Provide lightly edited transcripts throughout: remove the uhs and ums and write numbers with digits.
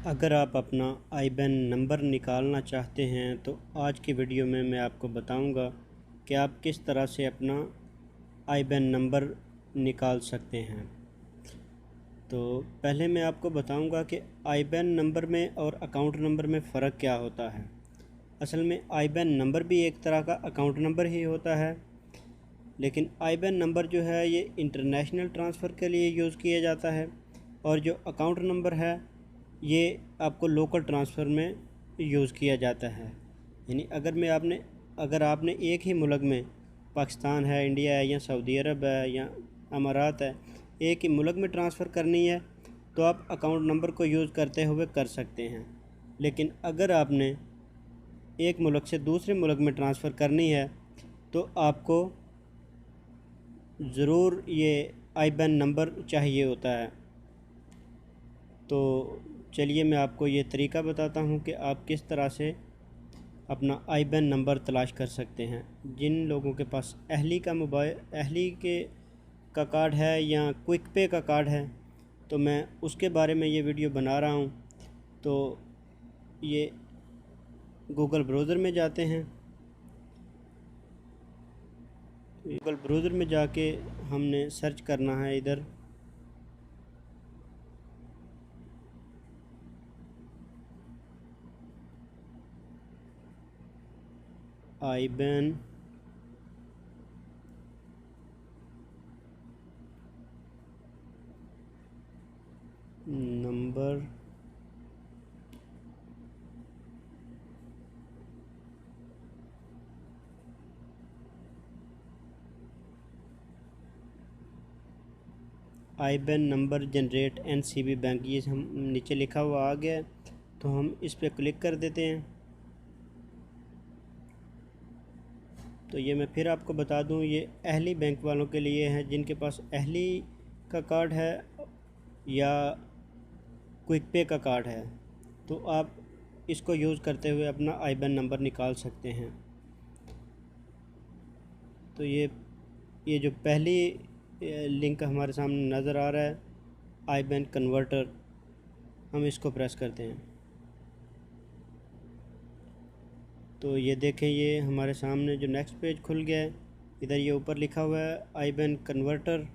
अगर आप अपना आईबैन नंबर निकालना चाहते हैं तो आज की वीडियो में मैं आपको बताऊंगा कि आप किस तरह से अपना आईबैन नंबर निकाल सकते हैं। तो पहले मैं आपको बताऊंगा कि आईबैन नंबर में और अकाउंट नंबर में फ़र्क क्या होता है। असल में आईबैन नंबर भी एक तरह का अकाउंट नंबर ही होता है, लेकिन आईबैन नंबर जो है ये इंटरनेशनल ट्रांसफ़र के लिए यूज़ किया जाता है और जो अकाउंट नंबर है ये आपको लोकल ट्रांसफ़र में यूज़ किया जाता है। यानी अगर आपने एक ही मुल्क में, पाकिस्तान है, इंडिया है या सऊदी अरब है या अमारात है, एक ही मुल्क में ट्रांसफ़र करनी है तो आप अकाउंट नंबर को यूज़ करते हुए कर सकते हैं। लेकिन अगर आपने एक मुल्क से दूसरे मुल्क में ट्रांसफ़र करनी है तो आपको ज़रूर ये आईबैन नंबर चाहिए होता है। तो चलिए मैं आपको ये तरीका बताता हूँ कि आप किस तरह से अपना आईबैन नंबर तलाश कर सकते हैं। जिन लोगों के पास अहली का कार्ड है या क्विक पे का कार्ड है तो मैं उसके बारे में ये वीडियो बना रहा हूँ। तो ये गूगल ब्राउज़र में जाते हैं। गूगल ब्राउज़र में जाके हमने सर्च करना है इधर IBAN number IBAN number generate NCB bank, ये हम नीचे लिखा हुआ आ गया है तो हम इस पर क्लिक कर देते हैं। तो ये मैं फिर आपको बता दूं, ये अहली बैंक वालों के लिए है जिनके पास अहली का कार्ड है या क्विक पे का कार्ड है। तो आप इसको यूज़ करते हुए अपना आईबैन नंबर निकाल सकते हैं। तो ये जो पहली लिंक हमारे सामने नज़र आ रहा है आईबैन कन्वर्टर, हम इसको प्रेस करते हैं तो ये देखें, ये हमारे सामने जो नेक्स्ट पेज खुल गया है। इधर ये ऊपर लिखा हुआ है आईबैन कन्वर्टर।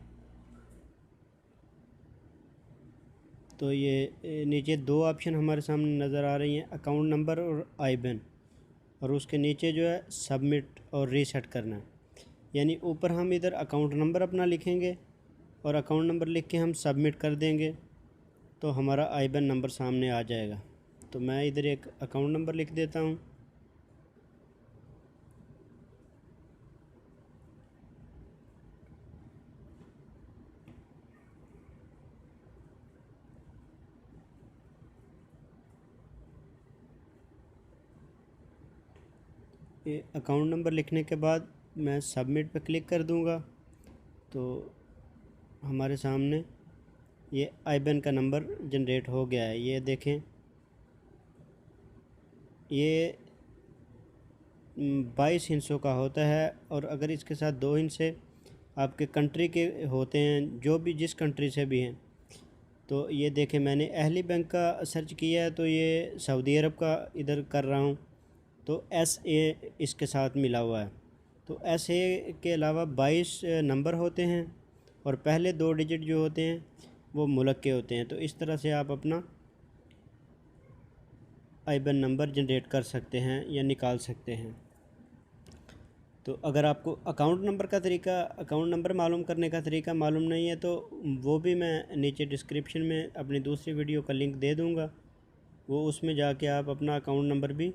तो ये नीचे दो ऑप्शन हमारे सामने नज़र आ रही हैं, अकाउंट नंबर और आईबैन, और उसके नीचे जो है सबमिट और रीसेट करना है। यानी ऊपर हम इधर अकाउंट नंबर अपना लिखेंगे और अकाउंट नंबर लिख के हम सबमिट कर देंगे तो हमारा आईबैन नंबर सामने आ जाएगा। तो मैं इधर एक अकाउंट नंबर लिख देता हूँ। ये अकाउंट नंबर लिखने के बाद मैं सबमिट पे क्लिक कर दूंगा तो हमारे सामने ये आईबैन का नंबर जनरेट हो गया है। ये देखें, ये 22 हिस्सों का होता है और अगर इसके साथ 2 हिस्से आपके कंट्री के होते हैं, जो भी जिस कंट्री से भी हैं। तो ये देखें, मैंने अहली बैंक का सर्च किया है तो ये सऊदी अरब का इधर कर रहा हूँ तो SA इसके साथ मिला हुआ है। तो SA के अलावा 22 नंबर होते हैं और पहले 2 डिजिट जो होते हैं वो मुल्क के होते हैं। तो इस तरह से आप अपना आईबैन नंबर जनरेट कर सकते हैं या निकाल सकते हैं। तो अगर आपको अकाउंट नंबर मालूम करने का तरीका मालूम नहीं है तो वो भी मैं नीचे डिस्क्रिप्शन में अपनी दूसरी वीडियो का लिंक दे दूँगा, वो उसमें जाके आप अपना अकाउंट नंबर भी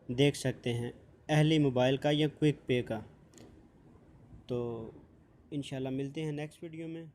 देख सकते हैं, अहली मोबाइल का या क्विक पे का। तो इंशाल्लाह मिलते हैं नेक्स्ट वीडियो में।